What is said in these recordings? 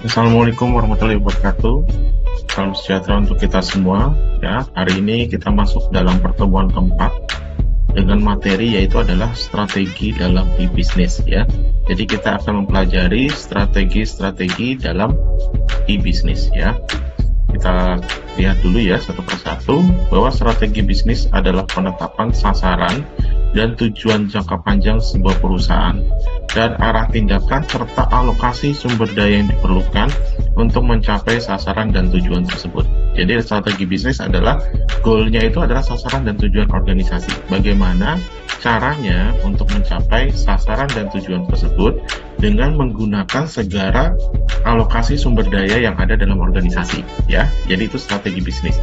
Assalamualaikum warahmatullahi wabarakatuh. Salam sejahtera untuk kita semua. Ya, hari ini kita masuk dalam pertemuan keempat dengan materi yaitu adalah strategi dalam e-business. Ya, jadi kita akan mempelajari strategi-strategi dalam e-business. Ya, kita lihat dulu ya satu persatu bahwa strategi bisnis adalah penetapan sasaran dan tujuan jangka panjang sebuah perusahaan dan arah tindakan serta alokasi sumber daya yang diperlukan untuk mencapai sasaran dan tujuan tersebut. Jadi strategi bisnis adalah goalnya itu adalah sasaran dan tujuan organisasi. Bagaimana caranya untuk mencapai sasaran dan tujuan tersebut dengan menggunakan segala alokasi sumber daya yang ada dalam organisasi, ya. Jadi itu strategi bisnis.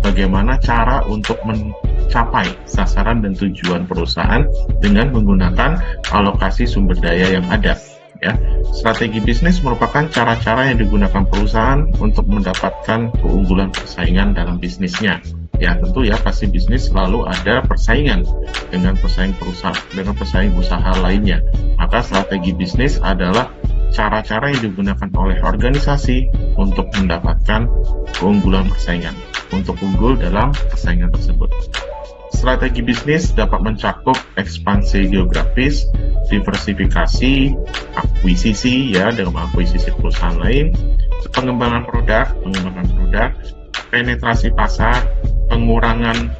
Bagaimana cara untuk mencapai sasaran dan tujuan perusahaan dengan menggunakan alokasi sumber daya yang ada, ya. Strategi bisnis merupakan cara-cara yang digunakan perusahaan untuk mendapatkan keunggulan persaingan dalam bisnisnya. Ya, tentu ya, pasti bisnis selalu ada persaingan dengan pesaing perusahaan, dengan pesaing usaha lainnya. Maka strategi bisnis adalah cara-cara yang digunakan oleh organisasi untuk mendapatkan keunggulan persaingan, untuk unggul dalam persaingan tersebut. Strategi bisnis dapat mencakup ekspansi geografis, diversifikasi, akuisisi ya dengan akuisisi perusahaan lain, pengembangan produk, penetrasi pasar, pengurangan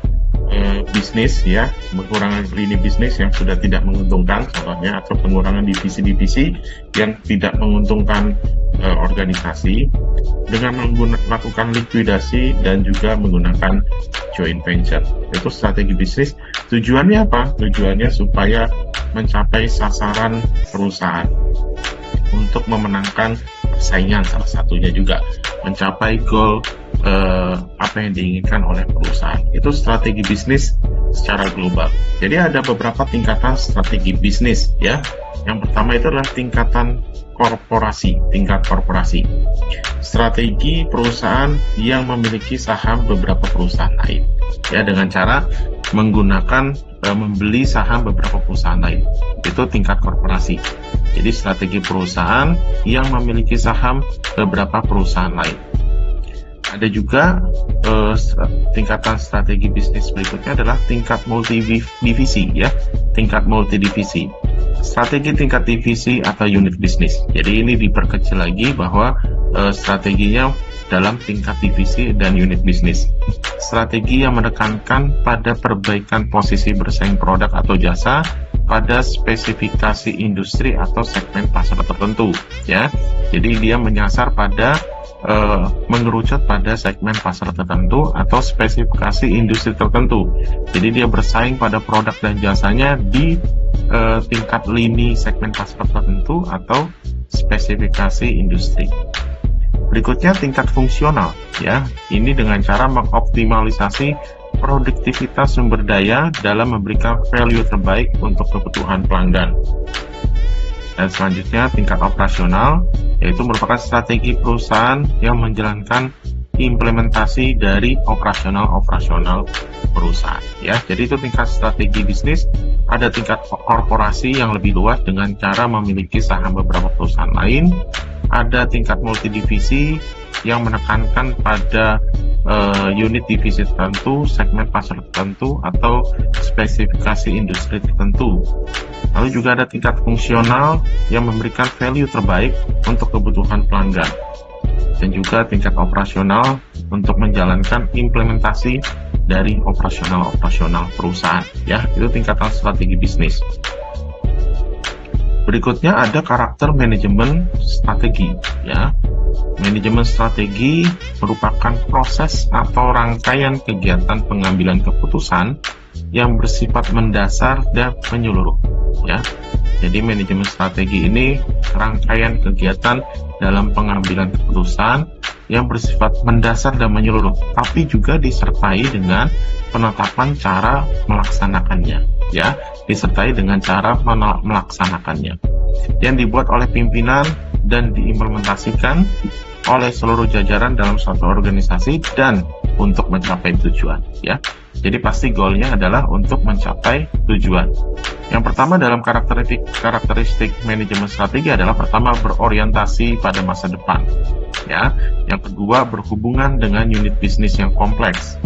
bisnis ya, pengurangan lini bisnis yang sudah tidak menguntungkan contohnya, atau pengurangan divisi-divisi yang tidak menguntungkan organisasi dengan melakukan likuidasi dan juga menggunakan joint venture. Itu strategi bisnis. Tujuannya apa? Tujuannya supaya mencapai sasaran perusahaan untuk memenangkan persaingan, salah satunya juga mencapai goal apa yang diinginkan oleh perusahaan. Itu strategi bisnis secara global. Jadi ada beberapa tingkatan strategi bisnis ya. Yang pertama itu adalah tingkat korporasi. Strategi perusahaan yang memiliki saham beberapa perusahaan lain. Ya, dengan cara menggunakan membeli saham beberapa perusahaan lain. Itu tingkat korporasi. Jadi strategi perusahaan yang memiliki saham beberapa perusahaan lain. Ada juga tingkatan strategi bisnis berikutnya adalah tingkat multidivisi ya, tingkat multidivisi. Strategi tingkat divisi atau unit bisnis. Jadi ini diperkecil lagi bahwa strateginya dalam tingkat divisi dan unit bisnis. Strategi yang menekankan pada perbaikan posisi bersaing produk atau jasa pada spesifikasi industri atau segmen pasar tertentu ya. Jadi dia menyasar pada mengerucut pada segmen pasar tertentu atau spesifikasi industri tertentu. Jadi dia bersaing pada produk dan jasanya di tingkat lini segmen pasar tertentu atau spesifikasi industri. Berikutnya tingkat fungsional ya. Ini dengan cara mengoptimalisasi produktivitas sumber daya dalam memberikan value terbaik untuk kebutuhan pelanggan. Dan selanjutnya tingkat operasional, yaitu merupakan strategi perusahaan yang menjalankan implementasi dari operasional perusahaan ya. Jadi itu tingkat strategi bisnis. Ada tingkat korporasi yang lebih luas dengan cara memiliki saham beberapa perusahaan lain. Ada tingkat multidivisi yang menekankan pada unit divisi tertentu, segmen pasar tertentu, atau spesifikasi industri tertentu. Lalu juga ada tingkat fungsional yang memberikan value terbaik untuk kebutuhan pelanggan. Dan juga tingkat operasional untuk menjalankan implementasi dari operasional perusahaan. Ya, itu tingkatan strategi bisnis. Berikutnya ada karakter manajemen strategi. Ya, manajemen strategi merupakan proses atau rangkaian kegiatan pengambilan keputusan yang bersifat mendasar dan menyeluruh. Ya, jadi manajemen strategi ini rangkaian kegiatan dalam pengambilan keputusan yang bersifat mendasar dan menyeluruh, tapi juga disertai dengan penetapan cara melaksanakannya. Ya, disertai dengan cara melaksanakannya yang dibuat oleh pimpinan dan diimplementasikan oleh seluruh jajaran dalam suatu organisasi dan untuk mencapai tujuan, ya. Jadi pasti goalnya adalah untuk mencapai tujuan. Yang pertama dalam karakteristik manajemen strategi adalah pertama berorientasi pada masa depan, ya. Yang kedua berhubungan dengan unit bisnis yang kompleks.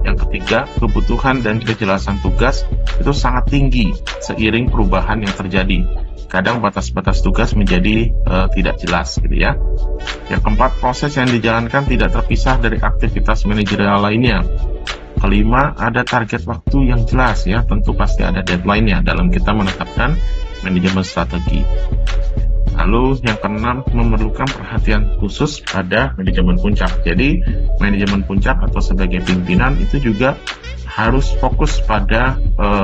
Yang ketiga, kebutuhan dan kejelasan tugas itu sangat tinggi seiring perubahan yang terjadi. Kadang batas-batas tugas menjadi tidak jelas, gitu ya. Yang keempat, proses yang dijalankan tidak terpisah dari aktivitas manajerial lainnya. Kelima, ada target waktu yang jelas, ya. Tentu pasti ada deadline-nya dalam kita menetapkan manajemen strategi. Lalu yang keenam, memerlukan perhatian khusus pada manajemen puncak. Jadi manajemen puncak atau sebagai pimpinan itu juga harus fokus pada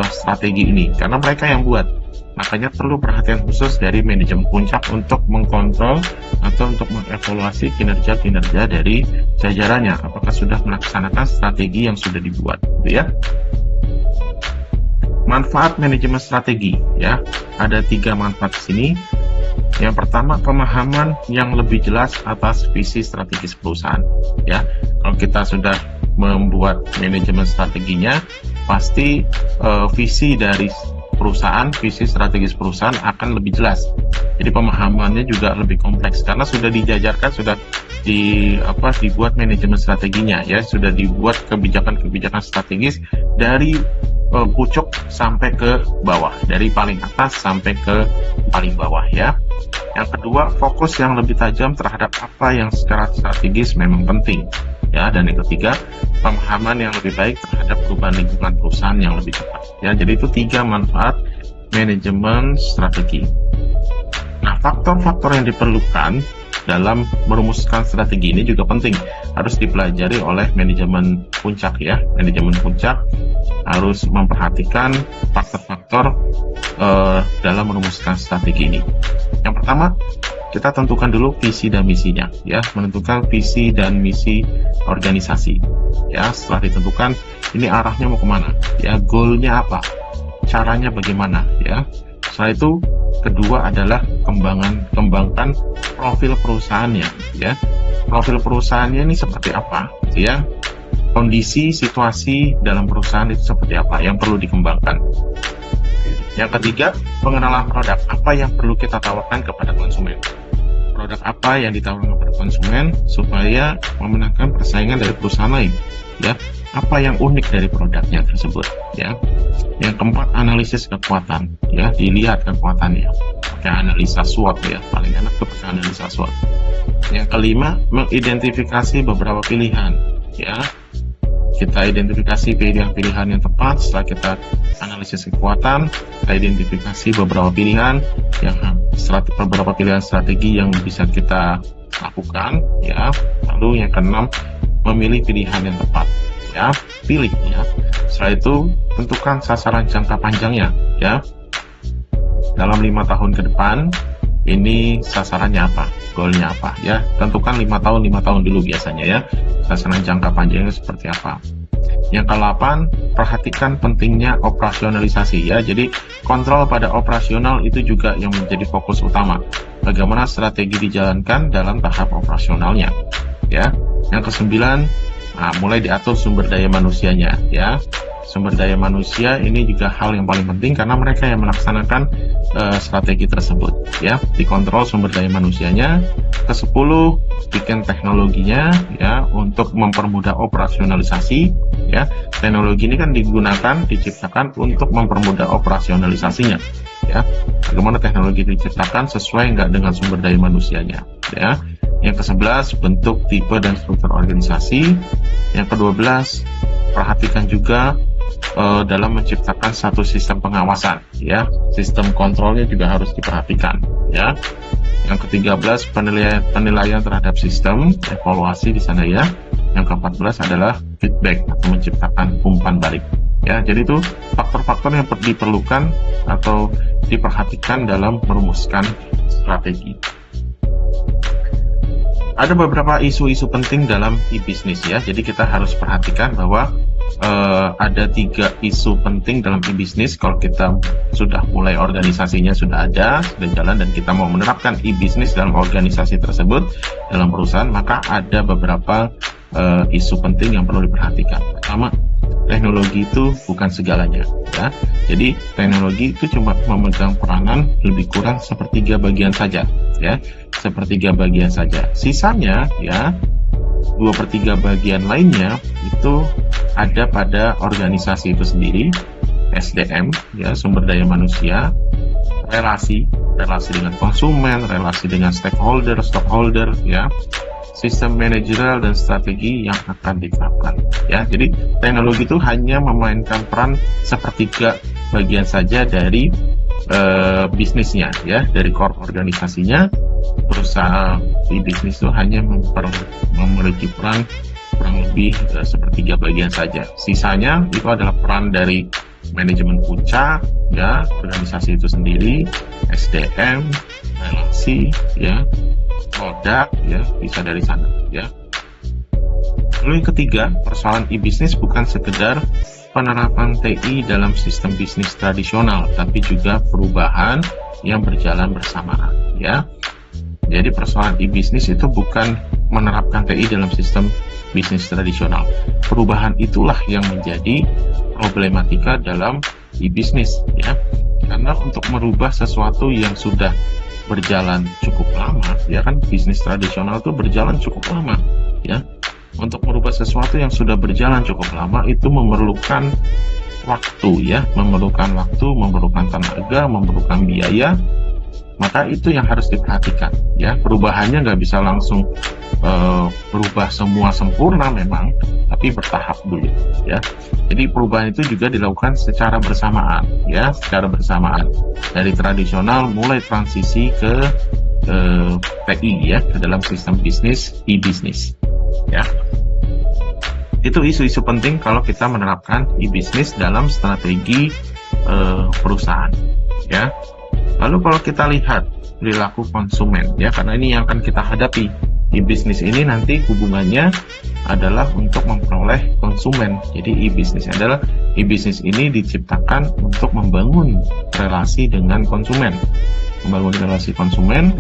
strategi ini karena mereka yang buat. Makanya perlu perhatian khusus dari manajemen puncak untuk mengkontrol atau untuk mengevaluasi kinerja-kinerja dari jajarannya. Apakah sudah melaksanakan strategi yang sudah dibuat, gitu ya. Manfaat manajemen strategi, ya. Ada 3 manfaat di sini. Yang pertama, pemahaman yang lebih jelas atas visi strategis perusahaan, ya. Kalau kita sudah membuat manajemen strateginya, pasti visi dari perusahaan, visi strategis perusahaan akan lebih jelas. Jadi pemahamannya juga lebih kompleks karena sudah dijajarkan, sudah dibuat manajemen strateginya, ya, sudah dibuat kebijakan-kebijakan strategis dari pucuk sampai ke bawah, dari paling atas sampai ke paling bawah, ya. Yang kedua, fokus yang lebih tajam terhadap apa yang secara strategis memang penting, ya. Dan yang ketiga, pemahaman yang lebih baik terhadap perubahan lingkungan perusahaan yang lebih cepat, ya. Jadi itu 3 manfaat manajemen strategi. Nah, faktor-faktor yang diperlukan dalam merumuskan strategi ini juga penting, harus dipelajari oleh manajemen puncak, ya. Manajemen puncak harus memperhatikan faktor-faktor dalam merumuskan strategi ini. Yang pertama, kita tentukan dulu visi dan misinya, ya. Menentukan visi dan misi organisasi, ya. Setelah ditentukan, ini arahnya mau kemana, ya. Goalnya apa, caranya bagaimana, ya. Setelah itu, kedua adalah kembangkan profil perusahaannya, ya. Profil perusahaannya ini seperti apa, ya. Kondisi, situasi dalam perusahaan itu seperti apa yang perlu dikembangkan. Yang ketiga, pengenalan produk. Apa yang perlu kita tawarkan kepada konsumen. Produk apa yang ditawarkan kepada konsumen supaya memenangkan persaingan dari perusahaan lain, ya. Apa yang unik dari produknya tersebut, ya. Yang keempat, analisis kekuatan, ya. Dilihat kekuatannya pakai analisa SWOT, ya. Paling enak itu pakai analisa SWOT. Yang kelima, mengidentifikasi beberapa pilihan, ya. Kita identifikasi pilihan-pilihan yang tepat. Setelah kita analisis kekuatan, kita identifikasi beberapa pilihan beberapa pilihan strategi yang bisa kita lakukan, ya. Lalu yang keenam, memilih pilihan yang tepat, ya. Pilih, ya. Setelah itu tentukan sasaran jangka panjangnya, ya. Dalam 5 tahun ke depan ini sasarannya apa, goalnya apa, ya. Tentukan 5 tahun dulu biasanya, ya. Sasaran jangka panjangnya seperti apa. Yang ke-8, perhatikan pentingnya operasionalisasi, ya. Jadi kontrol pada operasional itu juga yang menjadi fokus utama. Bagaimana strategi dijalankan dalam tahap operasionalnya, ya. Yang ke-9, mulai diatur sumber daya manusianya, ya. Sumber daya manusia ini juga hal yang paling penting karena mereka yang melaksanakan strategi tersebut, ya. Dikontrol sumber daya manusianya. Ke-10, bikin teknologinya, ya, untuk mempermudah operasionalisasi, ya. Teknologi ini kan diciptakan untuk mempermudah operasionalisasinya, ya. Bagaimana teknologi diciptakan sesuai nggak dengan sumber daya manusianya, ya. Yang ke-11, bentuk, tipe, dan struktur organisasi. Yang ke-12, perhatikan juga dalam menciptakan satu sistem pengawasan, ya. Sistem kontrolnya juga harus diperhatikan, ya. Yang ke-13, penilaian terhadap sistem, evaluasi di sana, ya. Yang ke-14 adalah feedback atau menciptakan umpan balik, ya. Jadi itu faktor-faktor yang diperlukan atau diperhatikan dalam merumuskan strategi. Ada beberapa isu-isu penting dalam e-bisnis, ya. Jadi kita harus perhatikan bahwa ada 3 isu penting dalam e-bisnis. Kalau kita sudah mulai organisasinya sudah jalan dan kita mau menerapkan e-bisnis dalam organisasi tersebut, dalam perusahaan, maka ada beberapa isu penting yang perlu diperhatikan. Pertama, teknologi itu bukan segalanya, ya. Jadi teknologi itu cuma memegang peranan lebih kurang sepertiga bagian saja, ya, sepertiga bagian saja. Sisanya, ya, 2/3 bagian lainnya itu ada pada organisasi itu sendiri, SDM, ya, sumber daya manusia, relasi dengan konsumen, relasi dengan stakeholder, ya, sistem manajerial dan strategi yang akan diterapkan, ya. Jadi teknologi itu hanya memainkan peran sepertiga bagian saja dari bisnisnya, ya, dari core organisasinya. Perusahaan di bisnis itu hanya memiliki peran kurang lebih sepertiga bagian saja. Sisanya itu adalah peran dari manajemen puncak, ya, organisasi itu sendiri, SDM, relasi, ya, produk, ya, bisa dari sana, ya. Lalu yang ketiga, persoalan e-bisnis bukan sekedar penerapan TI dalam sistem bisnis tradisional, tapi juga perubahan yang berjalan bersamaan, ya. Jadi persoalan e-bisnis itu bukan menerapkan TI dalam sistem bisnis tradisional. Perubahan itulah yang menjadi problematika dalam e-bisnis, ya. Karena untuk merubah sesuatu yang sudah berjalan cukup lama, ya kan, bisnis tradisional itu berjalan cukup lama, ya. Untuk merubah sesuatu yang sudah berjalan cukup lama itu memerlukan waktu, ya, memerlukan tenaga, memerlukan biaya. Maka itu yang harus diperhatikan, ya. Perubahannya nggak bisa langsung berubah semua sempurna memang, tapi bertahap dulu, ya. Jadi perubahan itu juga dilakukan secara bersamaan, ya, secara bersamaan dari tradisional mulai transisi ke TI, ya, ke dalam sistem bisnis e-bisnis, ya. Itu isu-isu penting kalau kita menerapkan e-bisnis dalam strategi perusahaan, ya. Lalu kalau kita lihat perilaku konsumen, ya, karena ini yang akan kita hadapi. E-bisnis ini nanti hubungannya adalah untuk memperoleh konsumen. Jadi e-bisnis ini diciptakan untuk membangun relasi dengan konsumen. Membangun relasi konsumen,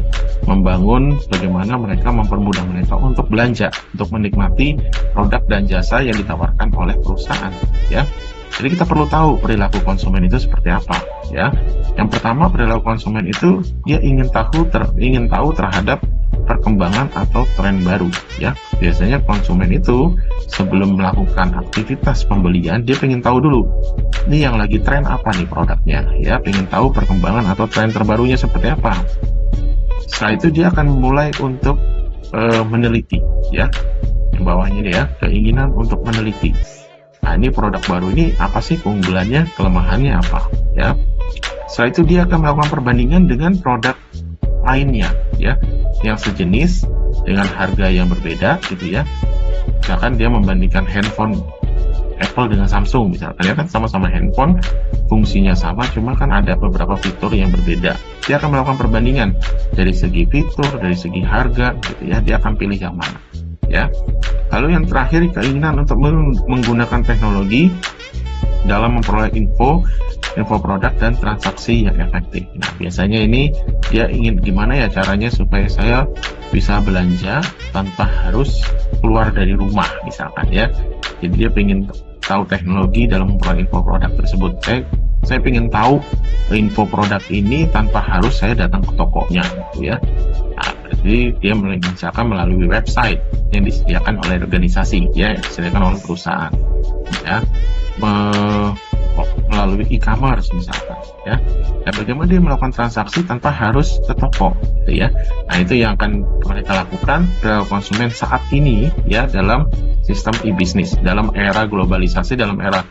membangun bagaimana mereka mempermudah mereka untuk belanja, untuk menikmati produk dan jasa yang ditawarkan oleh perusahaan, ya. Jadi kita perlu tahu perilaku konsumen itu seperti apa, ya. Yang pertama, perilaku konsumen itu dia ingin tahu terhadap perkembangan atau tren baru, ya. Biasanya konsumen itu sebelum melakukan aktivitas pembelian dia pengen tahu dulu, ini yang lagi tren apa nih produknya, ya. Pengen tahu perkembangan atau tren terbarunya seperti apa. Setelah itu dia akan mulai untuk meneliti, ya. Yang bawahnya dia, keinginan untuk meneliti. Nah, ini produk baru ini apa sih keunggulannya, kelemahannya apa, ya. Setelah itu dia akan melakukan perbandingan dengan produk lainnya, ya, yang sejenis dengan harga yang berbeda, gitu, ya. Misalkan dia membandingkan handphone Apple dengan Samsung, misalkan, ya kan, sama-sama handphone, fungsinya sama, cuma kan ada beberapa fitur yang berbeda. Dia akan melakukan perbandingan dari segi fitur, dari segi harga, gitu, ya. Dia akan pilih yang mana, ya. Lalu yang terakhir, keinginan untuk menggunakan teknologi dalam memperoleh info produk dan transaksi yang efektif. Nah, biasanya ini dia ingin gimana ya caranya supaya saya bisa belanja tanpa harus keluar dari rumah, misalkan, ya. Jadi dia ingin tahu teknologi dalam memperoleh info produk tersebut. Saya ingin tahu info produk ini tanpa harus saya datang ke tokonya, gitu, ya. Nah, berarti dia misalkan melalui website yang disediakan oleh organisasi, ya, disediakan oleh perusahaan, ya, melalui e-commerce misalkan, ya. Dan bagaimana dia melakukan transaksi tanpa harus ke toko, gitu, ya. Nah, itu yang akan mereka lakukan ke konsumen saat ini, ya, dalam sistem e-bisnis, dalam era globalisasi, dalam era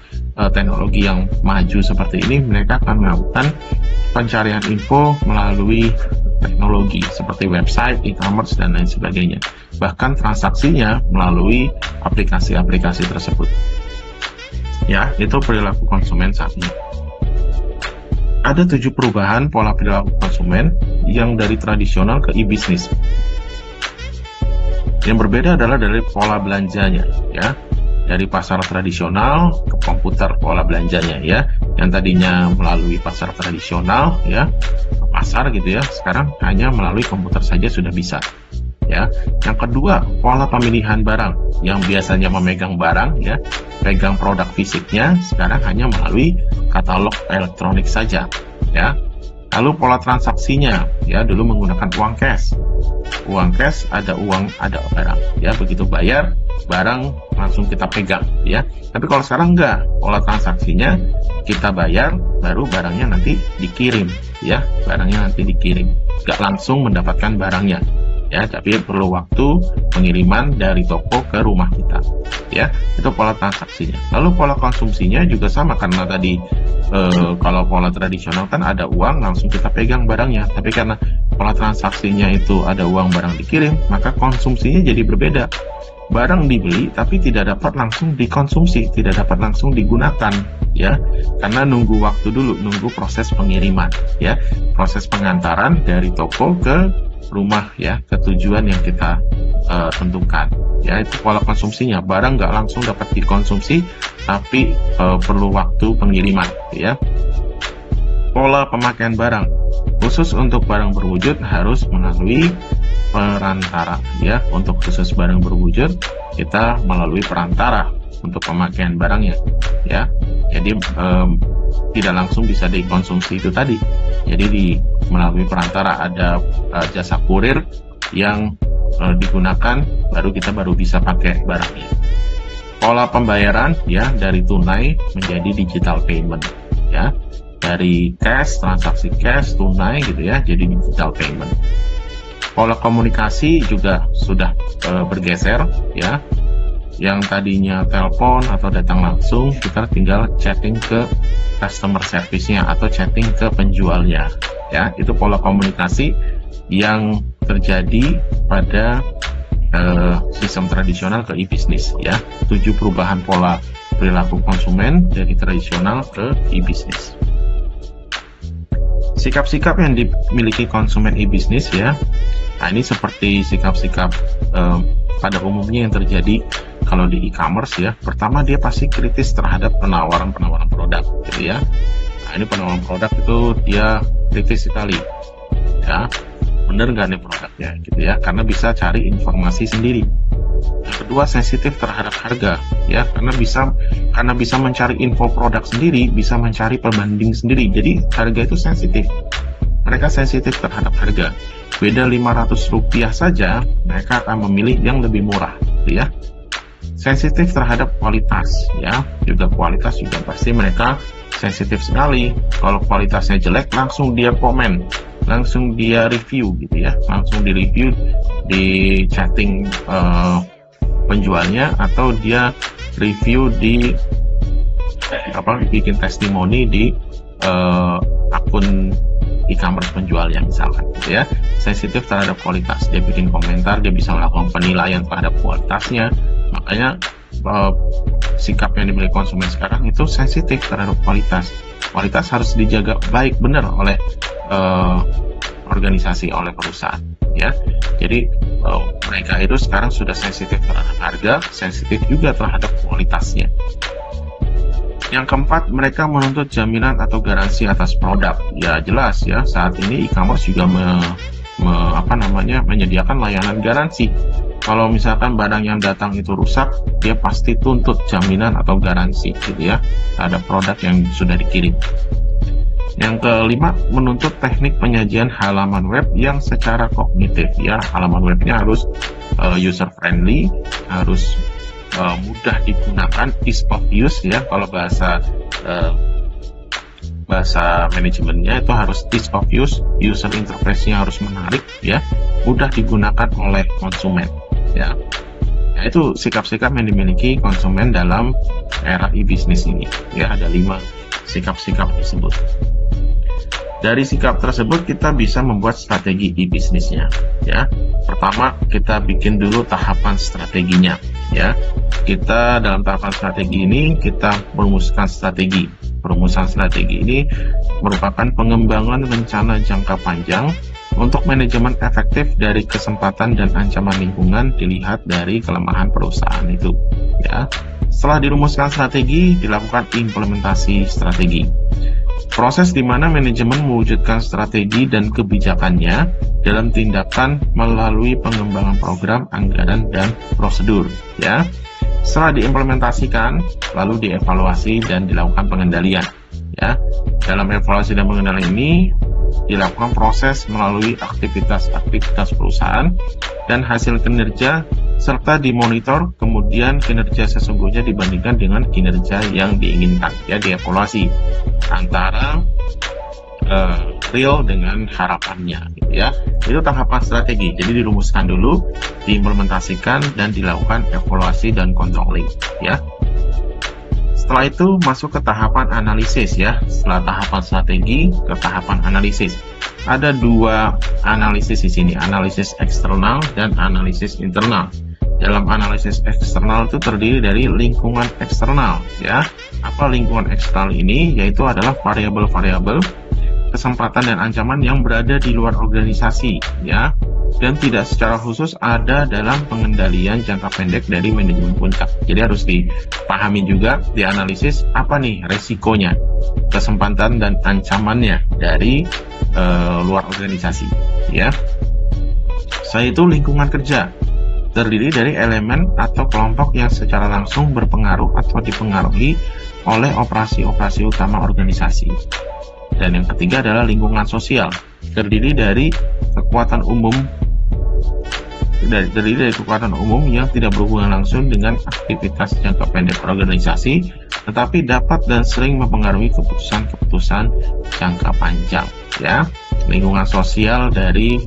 teknologi yang maju seperti ini. Mereka akan melakukan pencarian info melalui teknologi seperti website, e-commerce, dan lain sebagainya. Bahkan transaksinya melalui aplikasi-aplikasi tersebut. Ya, itu perilaku konsumen saat ini. Ada 7 perubahan pola perilaku konsumen yang dari tradisional ke e-bisnis. Yang berbeda adalah dari pola belanjanya, ya. Dari pasar tradisional ke komputer pola belanjanya, ya. Yang tadinya melalui pasar tradisional, ya, ke pasar, gitu, ya. Sekarang hanya melalui komputer saja sudah bisa, ya. Yang kedua, pola pemilihan barang. Yang biasanya memegang barang, ya, pegang produk fisiknya, sekarang hanya melalui katalog elektronik saja, ya. Lalu pola transaksinya, ya, dulu menggunakan uang cash. Uang cash, ada uang, ada barang, ya. Begitu bayar, barang langsung kita pegang, ya. Tapi kalau sekarang enggak, pola transaksinya kita bayar, baru barangnya nanti dikirim, ya. Barangnya nanti dikirim, enggak langsung mendapatkan barangnya, ya. Tapi perlu waktu pengiriman dari toko ke rumah kita, ya. Itu pola transaksinya. Lalu pola konsumsinya juga sama, karena tadi kalau pola tradisional kan ada uang langsung kita pegang barangnya, tapi karena pola transaksinya itu ada uang barang dikirim, maka konsumsinya jadi berbeda. Barang dibeli tapi tidak dapat langsung dikonsumsi, tidak dapat langsung digunakan, ya, karena nunggu waktu dulu, nunggu proses pengiriman, ya, proses pengantaran dari toko ke rumah, ya, ke tujuan yang kita tentukan, ya. Itu pola konsumsinya. Barang nggak langsung dapat dikonsumsi, tapi perlu waktu pengiriman, ya. Pola pemakaian barang, khusus untuk barang berwujud harus melalui perantara, ya. Untuk khusus barang berwujud kita melalui perantara untuk pemakaian barangnya, ya. Jadi tidak langsung bisa dikonsumsi itu tadi. Jadi melalui perantara, ada jasa kurir yang digunakan, kita baru bisa pakai barangnya. Pola pembayaran, ya, dari tunai menjadi digital payment, ya. Dari cash, transaksi cash, tunai gitu, ya, jadi digital payment. Pola komunikasi juga sudah bergeser, ya. Yang tadinya telepon atau datang langsung, kita tinggal chatting ke customer service-nya atau chatting ke penjualnya, ya. Itu pola komunikasi yang terjadi pada sistem tradisional ke e-business, ya. 7 perubahan pola perilaku konsumen dari tradisional ke e-business. Sikap-sikap yang dimiliki konsumen e-business, ya. Nah, ini seperti sikap-sikap pada umumnya yang terjadi kalau di e-commerce, ya. Pertama, dia pasti kritis terhadap penawaran produk, gitu, ya. Nah, ini penawaran produk itu dia kritis sekali, ya. Bener nggak nih produknya, gitu, ya, karena bisa cari informasi sendiri. Yang kedua, sensitif terhadap harga, ya, karena bisa mencari info produk sendiri, bisa mencari perbanding sendiri. Jadi harga itu sensitif. Mereka sensitif terhadap harga. Beda Rp500 saja, mereka akan memilih yang lebih murah, gitu, ya. Sensitif terhadap kualitas, ya, juga kualitas juga pasti mereka sensitif sekali. Kalau kualitasnya jelek, langsung dia komen, langsung dia review, gitu, ya, langsung di review di chatting penjualnya, atau dia review di bikin testimoni di akun e-commerce penjualnya misalkan, gitu, ya. Sensitif terhadap kualitas, dia bikin komentar, dia bisa melakukan penilaian terhadap kualitasnya. Makanya sikap yang dimiliki konsumen sekarang itu sensitif terhadap kualitas. Kualitas harus dijaga baik benar oleh organisasi, oleh perusahaan, ya. Jadi mereka itu sekarang sudah sensitif terhadap harga, sensitif juga terhadap kualitasnya. Yang keempat, mereka menuntut jaminan atau garansi atas produk. Ya jelas, ya, saat ini e-commerce juga menyediakan layanan garansi. Kalau misalkan barang yang datang itu rusak, dia pasti tuntut jaminan atau garansi, gitu, ya, terhadap produk yang sudah dikirim. Yang kelima, menuntut teknik penyajian halaman web yang secara kognitif, ya. Halaman webnya harus user friendly, harus mudah digunakan, ease of use, ya. Kalau bahasa manajemennya itu harus ease of use, user interface-nya harus menarik, ya, mudah digunakan oleh konsumen, ya. Nah, itu sikap-sikap yang dimiliki konsumen dalam era e-business ini, ya. Ada 5 sikap-sikap tersebut. Dari sikap tersebut kita bisa membuat strategi e-businessnya, ya. Pertama, kita bikin dulu tahapan strateginya, ya. Kita dalam tahapan strategi ini kita merumuskan strategi. Perumusan strategi ini merupakan pengembangan rencana jangka panjang untuk manajemen efektif dari kesempatan dan ancaman lingkungan dilihat dari kelemahan perusahaan itu, ya. Setelah dirumuskan strategi, dilakukan implementasi strategi. Proses di mana manajemen mewujudkan strategi dan kebijakannya dalam tindakan melalui pengembangan program, anggaran, dan prosedur. Ya, setelah diimplementasikan, lalu dievaluasi dan dilakukan pengendalian. Ya, dalam evaluasi dan pengendalian ini dilakukan proses melalui aktivitas-aktivitas perusahaan dan hasil kinerja serta dimonitor, kemudian kinerja sesungguhnya dibandingkan dengan kinerja yang diinginkan. Ya, dievaluasi antara real dengan harapannya, gitu ya. Itu tahapan strategi. Jadi dirumuskan dulu, diimplementasikan, dan dilakukan evaluasi dan controlling, ya. Setelah itu masuk ke tahapan analisis, ya. Setelah tahapan strategi ke tahapan analisis. Ada dua analisis di sini, analisis eksternal dan analisis internal. Dalam analisis eksternal itu terdiri dari lingkungan eksternal, ya. Apa lingkungan eksternal ini? Yaitu adalah variabel-variabel, kesempatan dan ancaman yang berada di luar organisasi, ya, dan tidak secara khusus ada dalam pengendalian jangka pendek dari manajemen puncak. Jadi harus dipahami juga, dianalisis apa nih resikonya, kesempatan dan ancamannya dari luar organisasi, ya. Setelah itu lingkungan kerja terdiri dari elemen atau kelompok yang secara langsung berpengaruh atau dipengaruhi oleh operasi-operasi utama organisasi. Dan yang ketiga adalah lingkungan sosial, terdiri dari kekuatan umum yang tidak berhubungan langsung dengan aktivitas jangka pendek organisasi, tetapi dapat dan sering mempengaruhi keputusan-keputusan jangka panjang. Ya, lingkungan sosial dari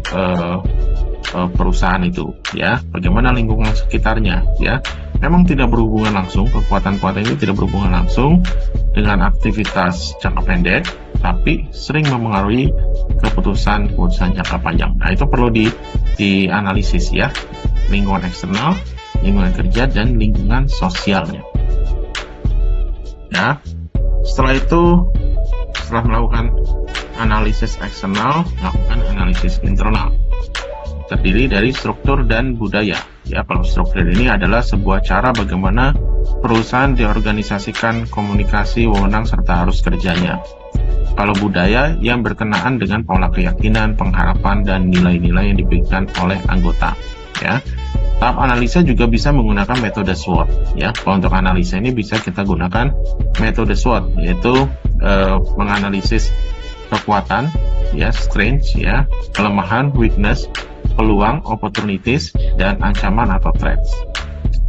perusahaan itu, ya. Bagaimana lingkungan sekitarnya, ya. Memang tidak berhubungan langsung, kekuatan-kekuatan ini tidak berhubungan langsung dengan aktivitas jangka pendek, tapi sering mempengaruhi keputusan jangka panjang. Nah, itu perlu dianalisis, ya. Lingkungan eksternal, lingkungan kerja, dan lingkungan sosialnya. Ya. Setelah itu, setelah melakukan analisis eksternal, lakukan analisis internal. Terdiri dari struktur dan budaya. Ya, kalau struktur ini adalah sebuah cara bagaimana perusahaan diorganisasikan, komunikasi, wewenang, serta arus kerjanya. Kalau budaya yang berkenaan dengan pola keyakinan, pengharapan, dan nilai-nilai yang diberikan oleh anggota. Ya, tahap analisa juga bisa menggunakan metode SWOT. Ya, kalau untuk analisa ini bisa kita gunakan metode SWOT, yaitu menganalisis kekuatan, ya, strength, ya, kelemahan, weakness, peluang, opportunities, dan ancaman atau threats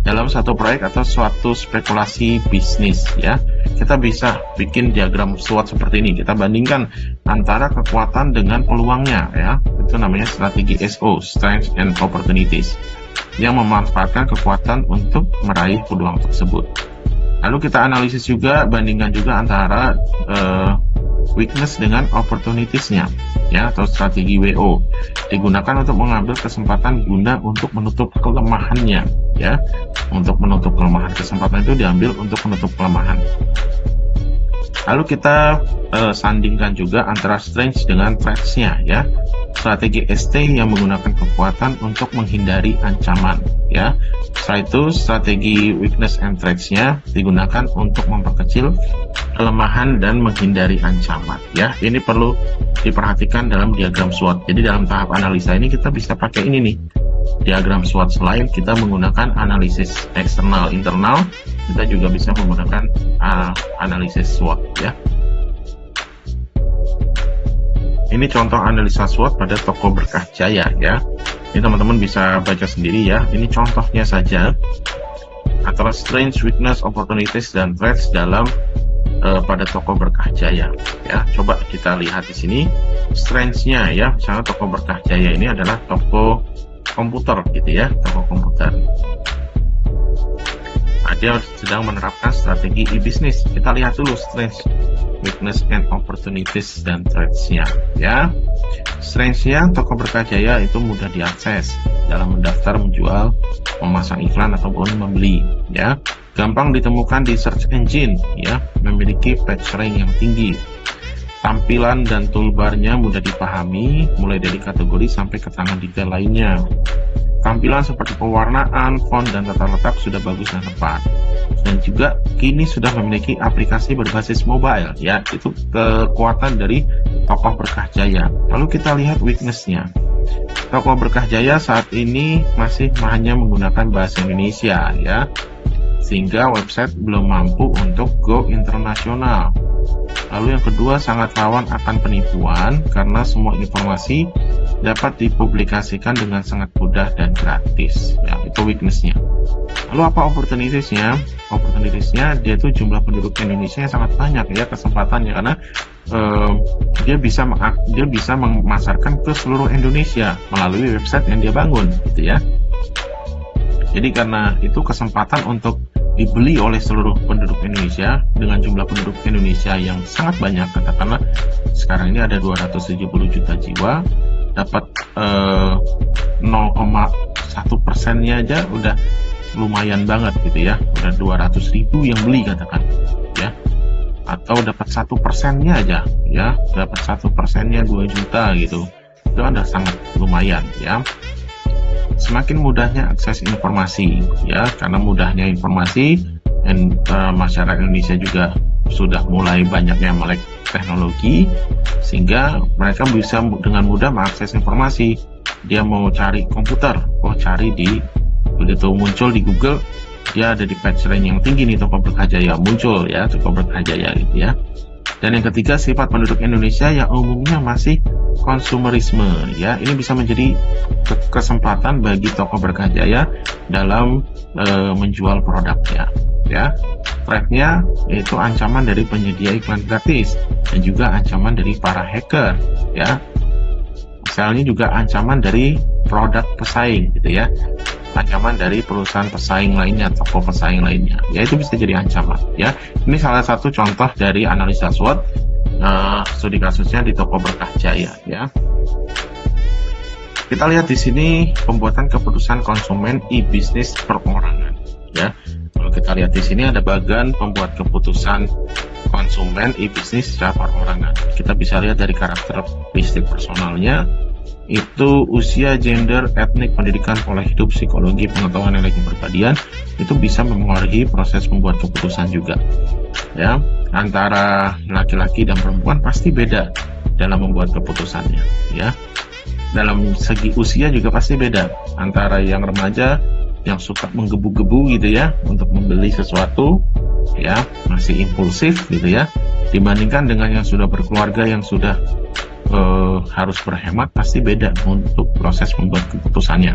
dalam satu proyek atau suatu spekulasi bisnis. Ya, kita bisa bikin diagram SWOT seperti ini. Kita bandingkan antara kekuatan dengan peluangnya, ya. Itu namanya strategi SO, strengths and opportunities, yang memanfaatkan kekuatan untuk meraih peluang tersebut. Lalu kita analisis juga, bandingkan juga antara weakness dengan opportunities-nya, ya, atau strategi WO digunakan untuk mengambil kesempatan guna untuk menutup kelemahannya, ya. Untuk menutup kelemahan, kesempatan itu diambil untuk menutup kelemahan. Lalu kita sandingkan juga antara strengths dengan threats-nya, ya. Strategi ST yang menggunakan kekuatan untuk menghindari ancaman, ya. Setelah itu strategi weakness and threats-nya digunakan untuk memperkecil kelemahan dan menghindari ancaman, ya. Ini perlu diperhatikan dalam diagram SWOT. Jadi dalam tahap analisa ini kita bisa pakai ini nih, diagram SWOT. Selain kita menggunakan analisis eksternal internal, kita juga bisa menggunakan analisis SWOT, ya. Ini contoh analisa SWOT pada toko Berkah Jaya, ya. Ini teman-teman bisa baca sendiri, ya. Ini contohnya saja antara strengths, weakness, opportunities, dan threats dalam pada toko Berkah Jaya, ya. Coba kita lihat di sini strengths-nya, ya. Misalnya toko Berkah Jaya ini adalah toko komputer, gitu ya, toko komputer. Dia sedang menerapkan strategi e-bisnis. Kita lihat dulu strengths, weakness, and opportunities, dan threats-nya, ya. Strengths-nya toko Berkah Jaya itu mudah diakses dalam mendaftar, menjual, memasang iklan, ataupun membeli, ya. Gampang ditemukan di search engine, ya. Memiliki page rank yang tinggi. Tampilan dan toolbar-nya mudah dipahami, mulai dari kategori sampai ke tangan detail lainnya. tampilan seperti pewarnaan, font, dan tata letak sudah bagus dan tepat. Dan juga kini sudah memiliki aplikasi berbasis mobile, ya, itu kekuatan dari Tokoh Berkah Jaya. Lalu kita lihat weakness-nya. Tokoh Berkah Jaya saat ini masih hanya menggunakan bahasa Indonesia, ya, sehingga website belum mampu untuk go internasional. Lalu yang kedua, sangat rawan akan penipuan karena semua informasi dapat dipublikasikan dengan sangat mudah dan gratis, ya, itu weakness-nya. Lalu apa opportunities-nya? Opportunities-nya, dia tuh jumlah penduduk Indonesia yang sangat banyak, ya, kesempatannya, karena dia bisa memasarkan ke seluruh Indonesia melalui website yang dia bangun, gitu ya. Jadi karena itu kesempatan untuk dibeli oleh seluruh penduduk Indonesia dengan jumlah penduduk Indonesia yang sangat banyak, katakanlah sekarang ini ada 270 juta jiwa, dapat 0,1%-nya aja udah lumayan banget gitu ya, udah 200.000 yang beli katakan, ya, atau dapat 1%-nya aja, ya, dapat 1%-nya 2 juta gitu, itu ada sangat lumayan, ya. Semakin mudahnya akses informasi, ya, karena mudahnya informasi dan masyarakat Indonesia juga sudah mulai banyaknya melek teknologi, sehingga mereka bisa dengan mudah mengakses informasi. Dia mau cari komputer, cari di, begitu muncul di Google, dia ada di page rank yang tinggi nih, Tokoh Berkah Jaya muncul, ya, Tokoh Berkah Jaya gitu ya. Dan yang ketiga, sifat penduduk Indonesia yang umumnya masih konsumerisme, ya, ini bisa menjadi kesempatan bagi Tokoh Berkah Jaya dalam menjual produknya, ya. Threat-nya yaitu ancaman dari penyedia iklan gratis dan juga ancaman dari para hacker, ya. Misalnya juga ancaman dari produk pesaing gitu ya, ancaman dari perusahaan pesaing lainnya, toko pesaing lainnya, ya, itu bisa jadi ancaman, ya. Ini salah satu contoh dari analisa SWOT, studi kasusnya di Tokoh Berkah Jaya, ya. Kita lihat di sini pembuatan keputusan konsumen e-bisnis perorangan, ya. Kalau kita lihat di sini ada bagian pembuat keputusan konsumen e-bisnis secara perorangan. Kita bisa lihat dari karakteristik personalnya, itu usia, gender, etnik, pendidikan, pola hidup, psikologi, pengetahuan, nilai kepribadian, itu bisa mempengaruhi proses membuat keputusan juga, ya. Antara laki-laki dan perempuan pasti beda dalam membuat keputusannya, ya. Dalam segi usia juga pasti beda, antara yang remaja yang suka menggebu-gebu gitu ya untuk membeli sesuatu, ya, masih impulsif gitu ya, dibandingkan dengan yang sudah berkeluarga yang sudah harus berhemat, pasti beda untuk proses membuat keputusannya,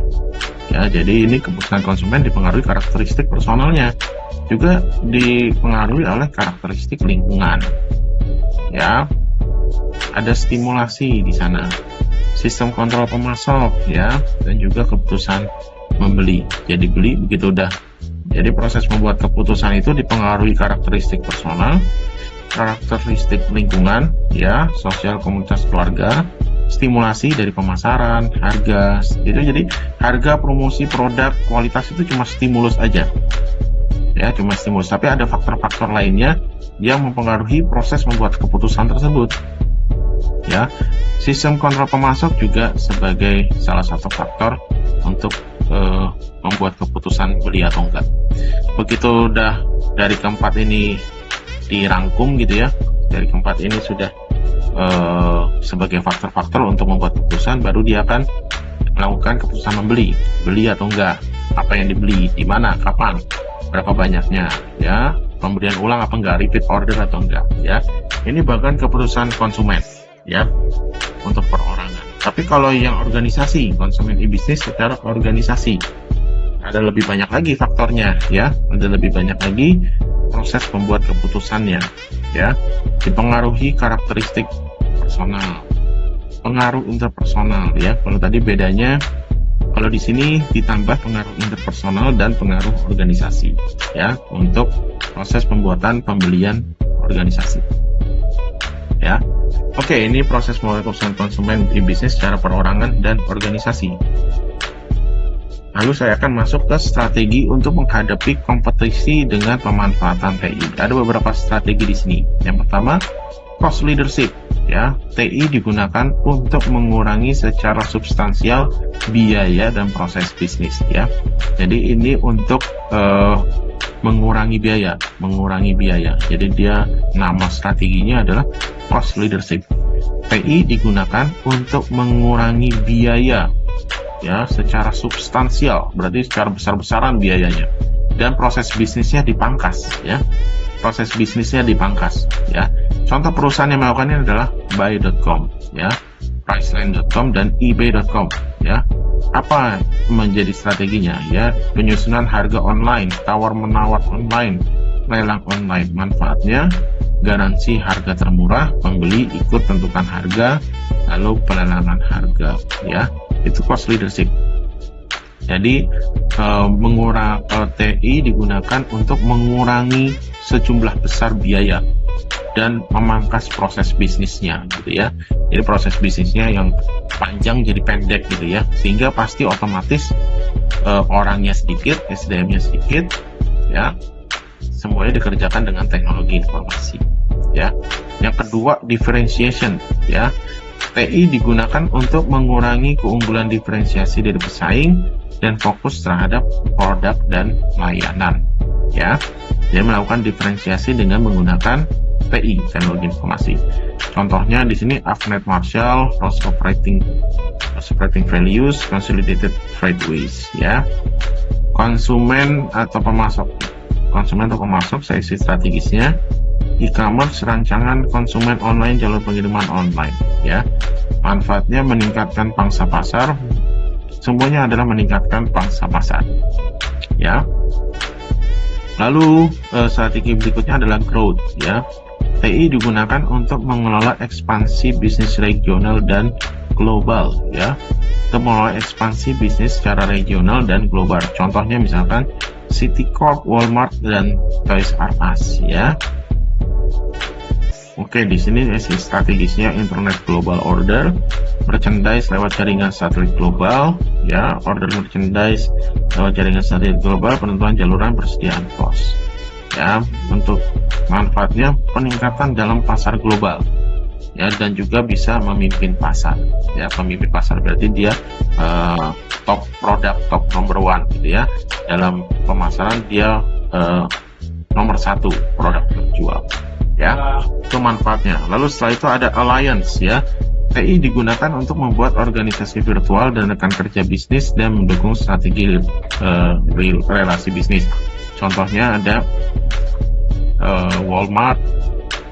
ya. Jadi ini keputusan konsumen dipengaruhi karakteristik personalnya, juga dipengaruhi oleh karakteristik lingkungan, ya. Ada stimulasi di sana, sistem kontrol pemasok, ya, dan juga keputusan membeli. Jadi beli begitu udah. Jadi proses membuat keputusan itu dipengaruhi karakteristik personal, karakteristik lingkungan, ya, sosial, komunitas, keluarga, stimulasi dari pemasaran, harga, itu. Jadi harga, promosi, produk, kualitas itu cuma stimulus aja, ya, cuma stimulus. Tapi ada faktor-faktor lainnya yang mempengaruhi proses membuat keputusan tersebut, ya. Sistem kontrol pemasok juga sebagai salah satu faktor untuk membuat keputusan beli atau enggak. Begitu udah dari keempat ini dirangkum gitu ya, dari keempat ini sudah sebagai faktor-faktor untuk membuat keputusan, baru dia akan melakukan keputusan membeli, beli atau enggak, apa yang dibeli, di mana, kapan, berapa banyaknya, ya, pembelian ulang apa enggak, repeat order atau enggak, ya. Ini bahkan keputusan konsumen, ya, untuk perorangan. Tapi kalau yang organisasi, konsumen e-bisnis secara organisasi, ada lebih banyak lagi faktornya, ya, ada lebih banyak lagi proses pembuat keputusannya, ya. Dipengaruhi karakteristik personal, pengaruh interpersonal, ya. Kalau tadi bedanya, kalau di sini ditambah pengaruh interpersonal dan pengaruh organisasi, ya, untuk proses pembuatan pembelian organisasi, ya. Oke, ini proses membuat keputusan konsumen e-bisnis secara perorangan dan organisasi. Lalu saya akan masuk ke strategi untuk menghadapi kompetisi dengan pemanfaatan TI. Ada beberapa strategi di sini. Yang pertama, cost leadership, ya, TI digunakan untuk mengurangi secara substansial biaya dan proses bisnis, ya. Jadi ini untuk mengurangi biaya. Jadi dia nama strateginya adalah cost leadership. TI digunakan untuk mengurangi biaya, ya, secara substansial, berarti secara besar-besaran biayanya, dan proses bisnisnya dipangkas, ya. Proses bisnisnya dipangkas, ya. Contoh perusahaan yang melakukannya adalah buy.com, ya, priceline.com dan ebay.com, ya. Apa menjadi strateginya, ya? Penyusunan harga online, tawar-menawar online, lelang online. Manfaatnya garansi harga termurah, pembeli ikut tentukan harga, lalu pelelangan harga, ya. Itu cost leadership. Jadi TI digunakan untuk mengurangi sejumlah besar biaya dan memangkas proses bisnisnya, gitu ya. Jadi proses bisnisnya yang panjang jadi pendek, gitu ya, sehingga pasti otomatis orangnya sedikit, SDM-nya sedikit, ya. Semuanya dikerjakan dengan teknologi informasi, ya. Yang kedua, differentiation, ya. TI digunakan untuk mengurangi keunggulan diferensiasi dari pesaing dan fokus terhadap produk dan layanan, ya. Jadi melakukan diferensiasi dengan menggunakan TI, teknologi informasi. Contohnya di sini Avnet Marshall, Cross Operating Values, Consolidated Freight Ways, ya. Konsumen atau pemasok, seisi strategisnya, e-commerce, rancangan konsumen online, jalur pengiriman online, ya. Manfaatnya meningkatkan pangsa pasar, semuanya adalah meningkatkan pangsa pasar, ya. Lalu strategi berikutnya adalah growth, ya. TI digunakan untuk mengelola ekspansi bisnis regional dan global, ya. Untuk mengelola ekspansi bisnis secara regional dan global. Contohnya misalkan Citicorp, Walmart, dan Toys R Us, ya. Oke, di sini strategisnya internet global order, merchandise lewat jaringan satelit global, ya, order merchandise lewat jaringan satelit global, penentuan jaluran, persediaan pos, ya. Untuk manfaatnya peningkatan dalam pasar global, ya, dan juga bisa memimpin pasar, ya. Pemimpin pasar berarti dia top produk, top number one, gitu ya. Dalam pemasaran dia nomor satu produk terjual, ya. Itu manfaatnya. Lalu setelah itu ada alliance, ya. TI digunakan untuk membuat organisasi virtual dan rekan kerja bisnis dan mendukung strategi relasi bisnis. Contohnya ada Walmart,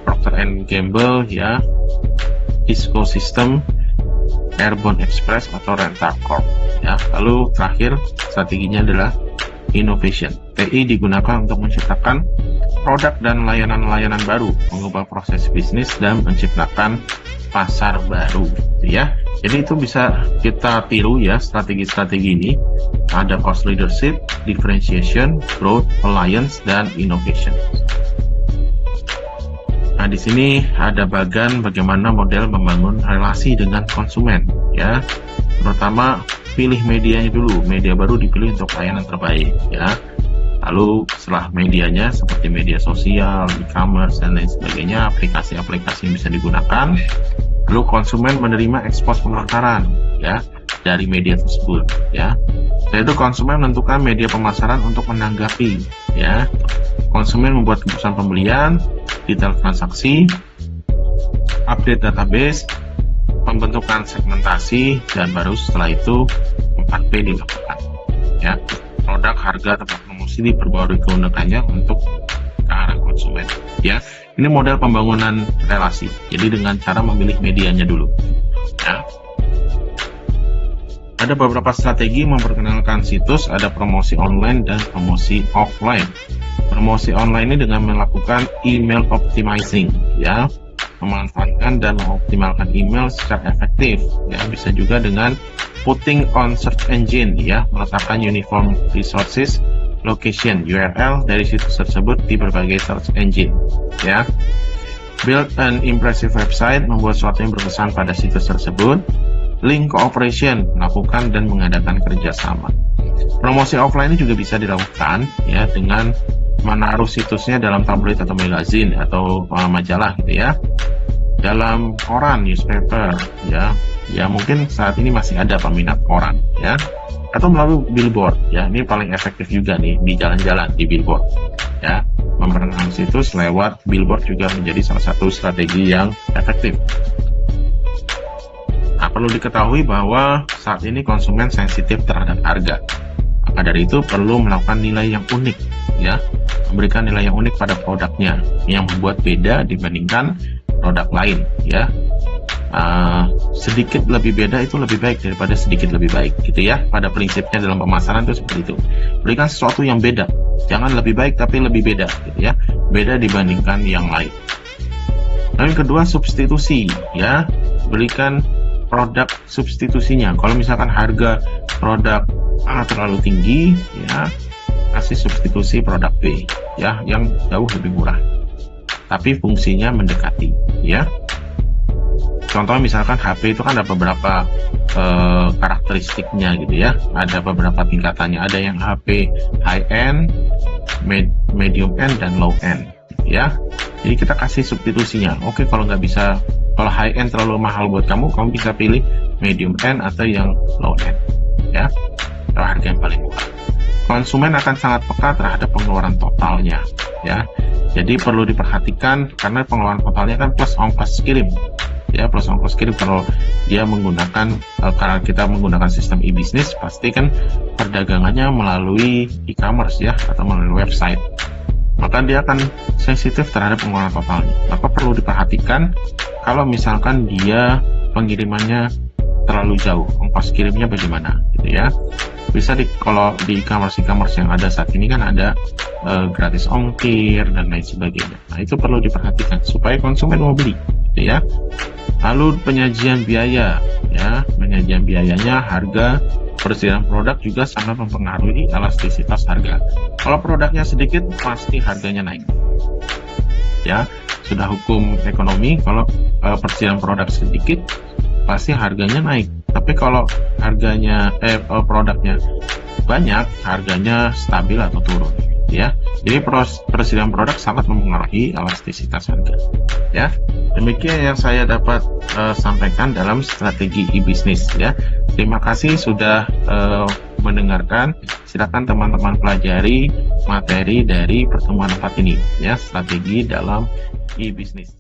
Procter & Gamble, ya, Cisco System, Airborne Express atau Rental Corp, ya. Lalu terakhir strateginya adalah innovation. TI digunakan untuk menciptakan produk dan layanan-layanan baru, mengubah proses bisnis dan menciptakan pasar baru, ya. Jadi itu bisa kita tiru, ya, strategi-strategi ini. Ada cost leadership, differentiation, growth, alliance, dan innovation. Nah, di sini ada bagian bagaimana model membangun relasi dengan konsumen, ya. Pertama, pilih medianya dulu. Media baru dipilih untuk layanan terbaik, ya. Lalu setelah medianya seperti media sosial, e-commerce, dan lain sebagainya, aplikasi-aplikasi yang bisa digunakan. Lalu konsumen menerima ekspos pemasaran, ya, dari media tersebut, ya. Setelah itu konsumen menentukan media pemasaran untuk menanggapi, ya. Konsumen membuat keputusan pembelian, detail transaksi, update database, pembentukan segmentasi, dan baru setelah itu 4P dilakukan, ya. Produk, harga, tempat promosi diperbarui keunikannya untuk ke arah konsumen, ya. Ini model pembangunan relasi. Jadi dengan cara memilih medianya dulu, ya. Ada beberapa strategi memperkenalkan situs, ada promosi online dan promosi offline. Promosi online ini dengan melakukan email optimizing, ya, memanfaatkan dan mengoptimalkan email secara efektif, ya. Bisa juga dengan putting on search engine, ya, meletakkan uniform resources location URL dari situs tersebut di berbagai search engine, ya. Build an impressive website, membuat sesuatu yang berkesan pada situs tersebut. Link cooperation, melakukan dan mengadakan kerjasama. Promosi offline ini juga bisa dilakukan, ya, dengan menaruh situsnya dalam tabloid atau magazine atau majalah, gitu ya. dalam koran, newspaper, ya mungkin saat ini masih ada peminat koran, ya, atau melalui billboard, ya, ini paling efektif juga nih di jalan-jalan di billboard, ya, memerankan situs lewat billboard juga menjadi salah satu strategi yang efektif. Nah, perlu diketahui bahwa saat ini konsumen sensitif terhadap harga. Maka dari itu perlu melakukan nilai yang unik, ya, memberikan nilai yang unik pada produknya yang membuat beda dibandingkan produk lain, ya. Sedikit lebih beda itu lebih baik daripada sedikit lebih baik, gitu ya. Pada prinsipnya dalam pemasaran itu seperti itu. Berikan sesuatu yang beda, jangan lebih baik tapi lebih beda, gitu ya. Beda dibandingkan yang lain. Lalu yang kedua, substitusi, ya. Berikan produk substitusinya. Kalau misalkan harga produk A terlalu tinggi, ya, kasih substitusi produk B, ya, yang jauh lebih murah tapi fungsinya mendekati, ya. Contoh misalkan HP itu kan ada beberapa karakteristiknya, gitu ya, ada beberapa tingkatannya, ada yang HP high end, medium end, dan low end, ya. Jadi kita kasih substitusinya. Oke, kalau nggak bisa, kalau high end terlalu mahal buat kamu bisa pilih medium end atau yang low end, ya, atau harga yang paling murah. Konsumen akan sangat peka terhadap pengeluaran totalnya, ya. Jadi perlu diperhatikan karena pengeluaran totalnya kan plus ongkos kirim, ya, plus ongkos kirim. Kalau dia menggunakan karena kita menggunakan sistem e-bisnis, pasti kan perdagangannya melalui e-commerce, ya, atau melalui website, maka dia akan sensitif terhadap pengeluaran totalnya. Maka perlu diperhatikan kalau misalkan dia pengirimannya terlalu jauh, ongkos kirimnya bagaimana, gitu ya. Bisa kalau di e-commerce yang ada saat ini kan ada gratis ongkir dan lain sebagainya. Nah, itu perlu diperhatikan supaya konsumen mau beli, gitu ya. Lalu penyajian biaya, ya, penyajian biayanya, harga, persediaan produk juga sangat mempengaruhi elastisitas harga. Kalau produknya sedikit, pasti harganya naik, ya. Sudah hukum ekonomi, kalau persediaan produk sedikit, pasti harganya naik. Tapi kalau harganya produknya banyak, harganya stabil atau turun, ya. Jadi persediaan produk sangat mempengaruhi elastisitas harga, ya. Demikian yang saya dapat sampaikan dalam strategi e-bisnis, ya. Terima kasih sudah mendengarkan. Silakan teman-teman pelajari materi dari pertemuan 4 ini, ya, strategi dalam e-bisnis.